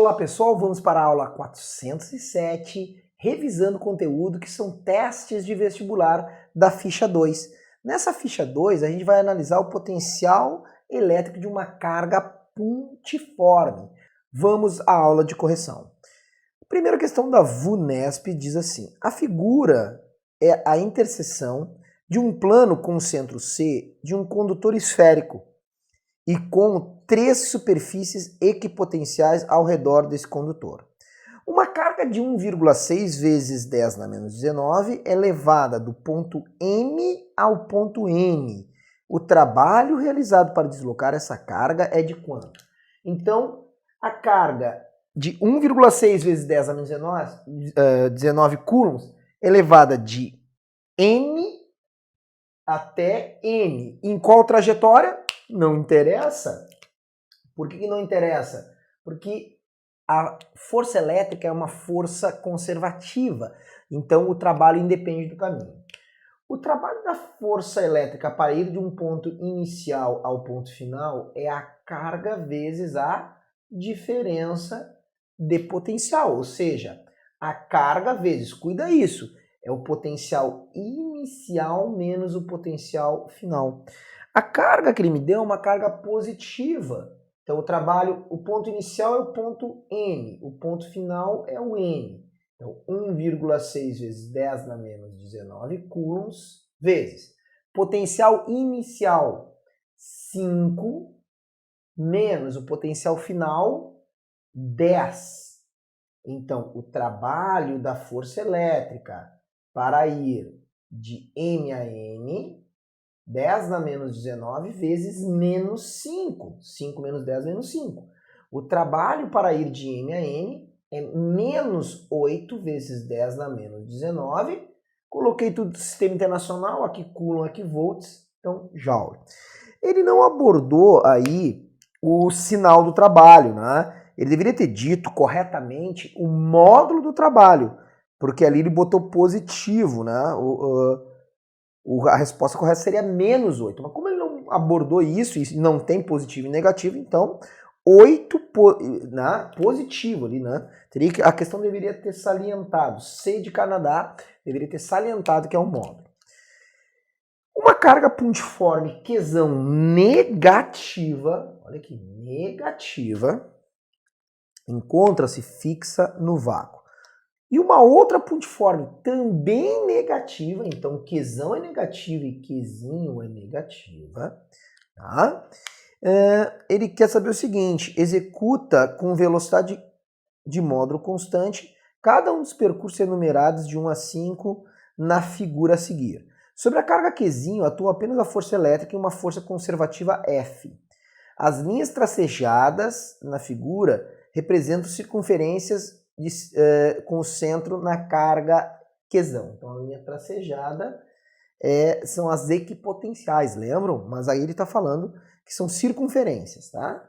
Olá pessoal, vamos para a aula 407, revisando conteúdo que são testes de vestibular da ficha 2. Nessa ficha 2 a gente vai analisar o potencial elétrico de uma carga pontiforme. Vamos à aula de correção. A primeira questão da VUNESP diz assim: a figura é a interseção de um plano com centro C de um condutor esférico e com 3 superfícies equipotenciais ao redor desse condutor. Uma carga de 1,6 vezes 10 na menos 19 é levada do ponto M ao ponto N. O trabalho realizado para deslocar essa carga é de quanto? Então, a carga de 1,6 vezes 10 na menos 19 coulombs é levada de N até N. Em qual trajetória? Não interessa. Por que não interessa? Porque a força elétrica é uma força conservativa, então o trabalho independe do caminho. O trabalho da força elétrica para ir de um ponto inicial ao ponto final é a carga vezes a diferença de potencial, ou seja, a carga vezes, cuida isso, é o potencial inicial menos o potencial final. A carga que ele me deu é uma carga positiva. Então o ponto inicial é o ponto N, o ponto final é o N. Então 1,6 vezes 10 na menos 19 coulombs vezes potencial inicial 5 menos o potencial final 10. Então o trabalho da força elétrica para ir de M a N, 10 na menos 19 vezes menos 5. 5 menos 10 menos 5. O trabalho para ir de M a N é menos 8 vezes 10 na menos 19. Coloquei tudo do sistema internacional, aqui coulomb, aqui volts, então joule. Ele não abordou aí o sinal do trabalho, né? Ele deveria ter dito corretamente o módulo do trabalho, porque ali ele botou positivo, né? A resposta correta seria menos 8. Mas como ele não abordou isso e não tem positivo e negativo, então 8 positivo ali, né? A questão deveria ter salientado. C de Canadá deveria ter salientado que é um módulo. Uma carga pontiforme Qzão negativa, olha aqui, negativa, encontra-se fixa no vácuo. E uma outra pontiforme também negativa, então Qzão é negativa e Qzinho é negativa, tá? Ele quer saber o seguinte: executa com velocidade de módulo constante cada um dos percursos enumerados de 1 a 5 na figura a seguir. Sobre a carga Qzinho atua apenas a força elétrica e uma força conservativa F. As linhas tracejadas na figura representam circunferências com o centro na carga Qzão. Então a linha tracejada são as equipotenciais, lembram? Mas aí ele está falando que são circunferências, tá?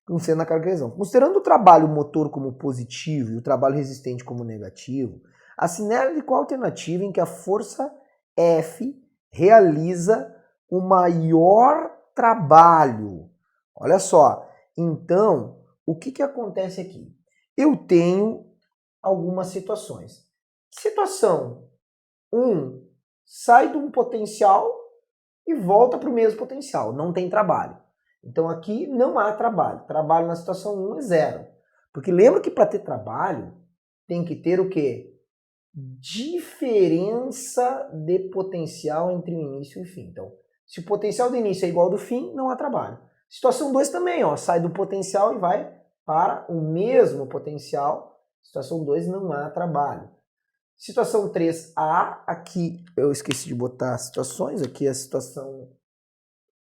Com o centro na carga Qzão. Considerando o trabalho motor como positivo e o trabalho resistente como negativo, assinale qual alternativa em que a força F realiza o maior trabalho. Olha só, então, o que acontece aqui? Eu tenho algumas situações. Situação 1, sai de um potencial e volta para o mesmo potencial, não tem trabalho. Então aqui não há trabalho. Trabalho na situação 1 é 0. Porque lembra que para ter trabalho tem que ter o quê? Diferença de potencial entre o início e o fim. Então, se o potencial do início é igual ao do fim, não há trabalho. Situação 2 também, ó, sai do potencial e vai para o mesmo potencial. Situação 2 não há trabalho. Situação 3A, aqui eu esqueci de botar as situações, aqui é a situação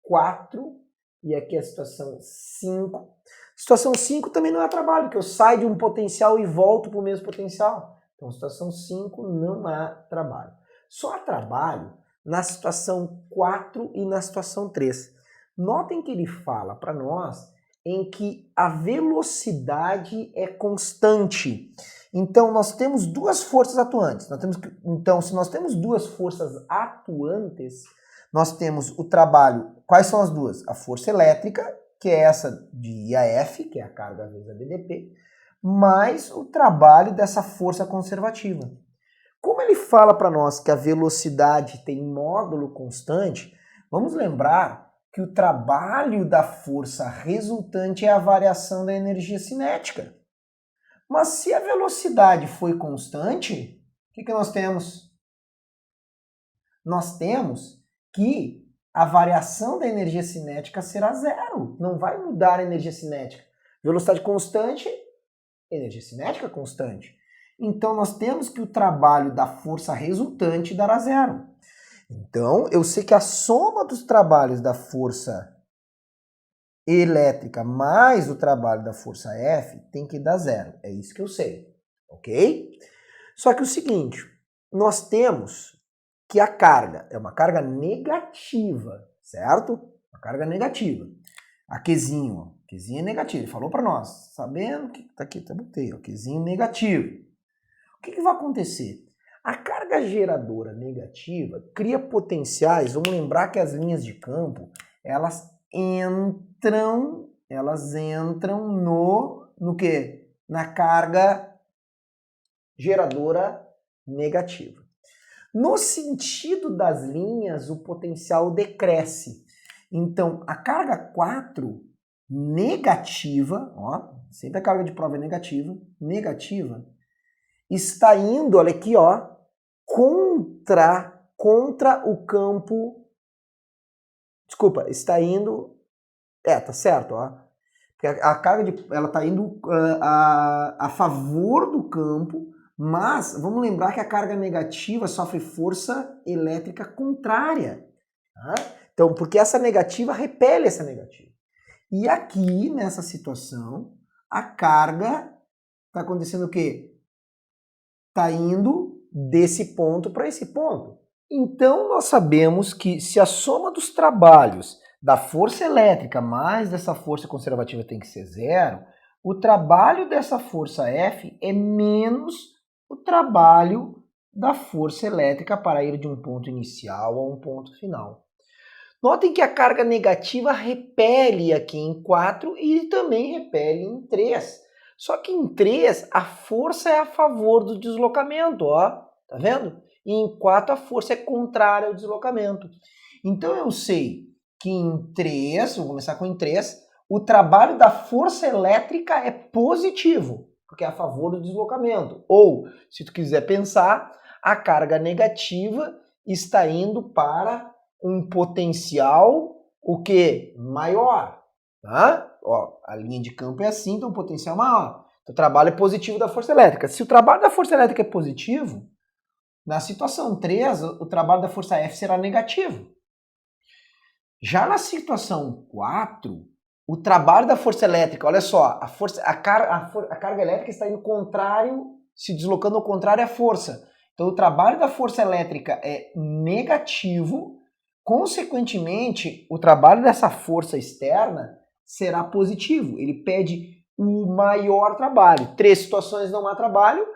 4 e aqui é a situação 5. Situação 5 também não há trabalho, porque eu saio de um potencial e volto para o mesmo potencial. Então, situação 5 não há trabalho. Só há trabalho na situação 4 e na situação 3. Notem que ele fala para nós em que a velocidade é constante. Então, nós temos duas forças atuantes. Então, se nós temos duas forças atuantes, nós temos o trabalho. Quais são as duas? A força elétrica, que é essa de IAF, que é a carga vezes a BDP, mais o trabalho dessa força conservativa. Como ele fala para nós que a velocidade tem módulo constante, vamos lembrar que o trabalho da força resultante é a variação da energia cinética. Mas se a velocidade foi constante, o que nós temos? Nós temos que a variação da energia cinética será zero. Não vai mudar a energia cinética. Velocidade constante, energia cinética constante. Então nós temos que o trabalho da força resultante dará zero. Então eu sei que a soma dos trabalhos da força elétrica mais o trabalho da força F tem que dar zero. É isso que eu sei, ok? Só que o seguinte, nós temos que a carga é uma carga negativa, certo? Uma carga negativa. A Qzinho, ó, Qzinho é negativo, ele falou para nós, sabendo que tá aqui, tá botei, ó, Qzinho negativo. O que vai acontecer? A carga geradora negativa cria potenciais, vamos lembrar que as linhas de campo, elas entram no quê? Na carga geradora negativa. No sentido das linhas, o potencial decresce. Então, a carga 4 negativa, ó, sempre a carga de prova é negativa, está indo, olha aqui, ó, contra o campo. Desculpa, está indo. Tá certo, ó. Porque a carga ela está indo a favor do campo, mas vamos lembrar que a carga negativa sofre força elétrica contrária. Tá? Então, porque essa negativa repele essa negativa. E aqui, nessa situação, a carga está acontecendo o quê? Está indo desse ponto para esse ponto. Então, nós sabemos que se a soma dos trabalhos da força elétrica mais dessa força conservativa tem que ser zero, o trabalho dessa força F é menos o trabalho da força elétrica para ir de um ponto inicial a um ponto final. Notem que a carga negativa repele aqui em 4 e também repele em 3. Só que em 3 a força é a favor do deslocamento, ó, tá vendo? E em 4 a força é contrária ao deslocamento. Então eu sei que em 3, vou começar com em 3, o trabalho da força elétrica é positivo, porque é a favor do deslocamento. Ou, se tu quiser pensar, a carga negativa está indo para um potencial, o que? Maior. Tá? Ó, a linha de campo é assim, então o potencial maior. Então, o trabalho é positivo da força elétrica. Se o trabalho da força elétrica é positivo, na situação 3, o trabalho da força F será negativo. Já na situação 4, o trabalho da força elétrica, olha só, a carga elétrica está indo contrário, se deslocando ao contrário à força. Então o trabalho da força elétrica é negativo, consequentemente, o trabalho dessa força externa será positivo. Ele pede o maior trabalho. 3 situações não há trabalho,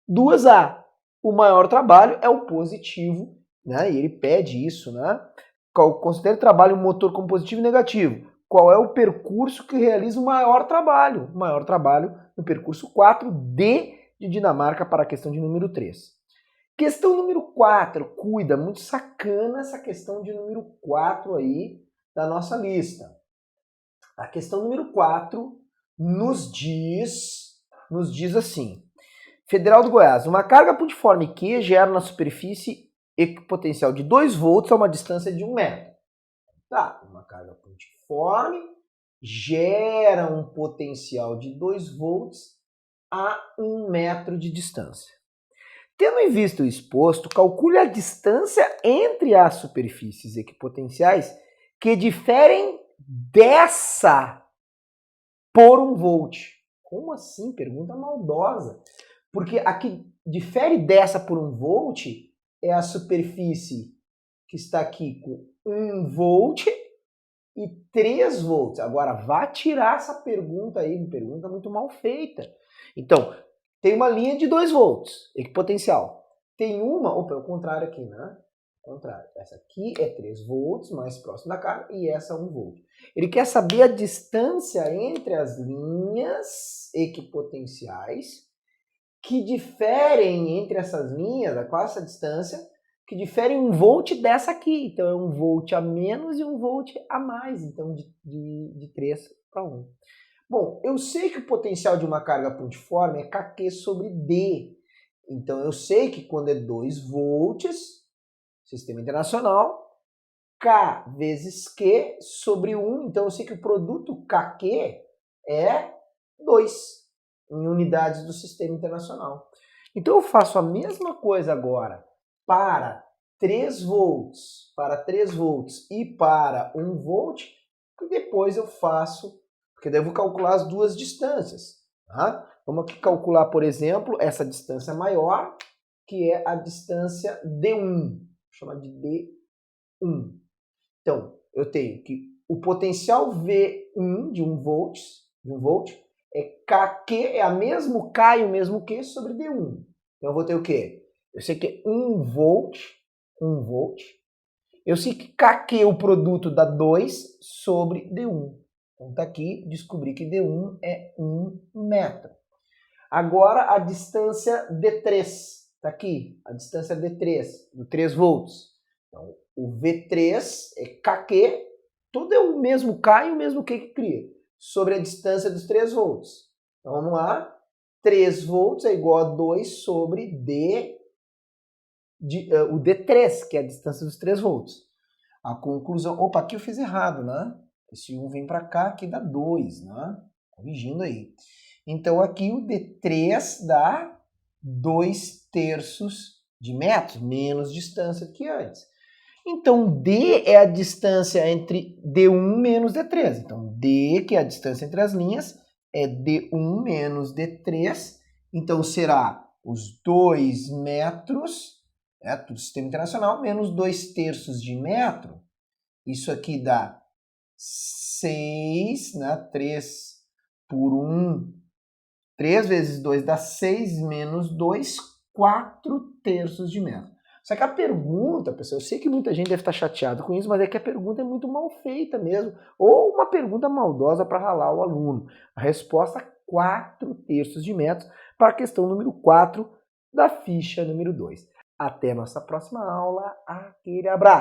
2 há. O maior trabalho é o positivo, né? E ele pede isso, né? Considere o trabalho motor como positivo e negativo. Qual é o percurso que realiza o maior trabalho? O maior trabalho no percurso 4D de Dinamarca para a questão de número 3. Questão número 4, cuida, muito sacana essa questão de número 4 aí da nossa lista. A questão número 4 nos diz assim: Federal do Goiás, uma carga pontiforme Q gera na superfície equipotencial de 2 volts a uma distância de 1 metro. Tá, uma carga pontiforme gera um potencial de 2 volts a 1 metro de distância. Tendo em vista o exposto, calcule a distância entre as superfícies equipotenciais que diferem dessa por 1 volt. Como assim? Pergunta maldosa. Porque a que difere dessa por 1 volt é a superfície que está aqui com 1 volt e 3 volts. Agora, vá tirar essa pergunta aí, pergunta muito mal feita. Então, tem uma linha de 2 volts, equipotencial. Tem uma, opa, é o contrário aqui, né? Ao contrário, essa aqui é 3 volts, mais próximo da carga, e essa é 1 volt. Ele quer saber a distância entre as linhas equipotenciais que diferem entre essas linhas, qual essa distância, que diferem 1 volt dessa aqui. Então é 1 volt a menos e 1 volt a mais, então de 3 para 1. Bom, eu sei que o potencial de uma carga pontiforme é Kq sobre D. Então eu sei que quando é 2 volts, sistema internacional, K vezes Q sobre 1. Então eu sei que o produto Kq é 2 em unidades do sistema internacional. Então eu faço a mesma coisa agora para 3 volts, e para 1 volt, e depois eu faço, porque daí eu vou calcular as duas distâncias. Tá? Vamos aqui calcular, por exemplo, essa distância maior, que é a distância D1. Vou chamar de D1. Então, eu tenho que o potencial V1 de 1 volt, é Kq, é o mesmo K e o mesmo Q sobre D1. Então eu vou ter o quê? Eu sei que é 1 volt. Eu sei que Kq é o produto dá 2 sobre D1. Então tá aqui, descobri que D1 é 1 metro. Agora a distância D3, tá aqui, a distância D3, do 3 volts. Então o V3 é Kq, tudo é o mesmo K e o mesmo Q que cria, sobre a distância dos 3 volts. Então vamos lá, 3 volts é igual a 2 sobre D, o D3, que é a distância dos 3 volts. A conclusão, opa, aqui eu fiz errado, né? Esse 1 vem para cá, aqui dá 2, né? Corrigindo aí. Então aqui o D3 dá 2/3 de metro, menos distância que antes. Então D é a distância entre D1 menos D3. Então D, que é a distância entre as linhas, é D1 menos D3. Então será os 2 metros do sistema internacional menos 2/3 de metro. Isso aqui dá 6, né? 3 por 1. 3 vezes 2 dá 6 menos 2, 4/3 de metro. Só que a pergunta, pessoal, eu sei que muita gente deve estar chateado com isso, mas é que a pergunta é muito mal feita mesmo, ou uma pergunta maldosa para ralar o aluno. A resposta é 4/3 de metro para a questão número 4 da ficha número 2. Até a nossa próxima aula. Aquele abraço!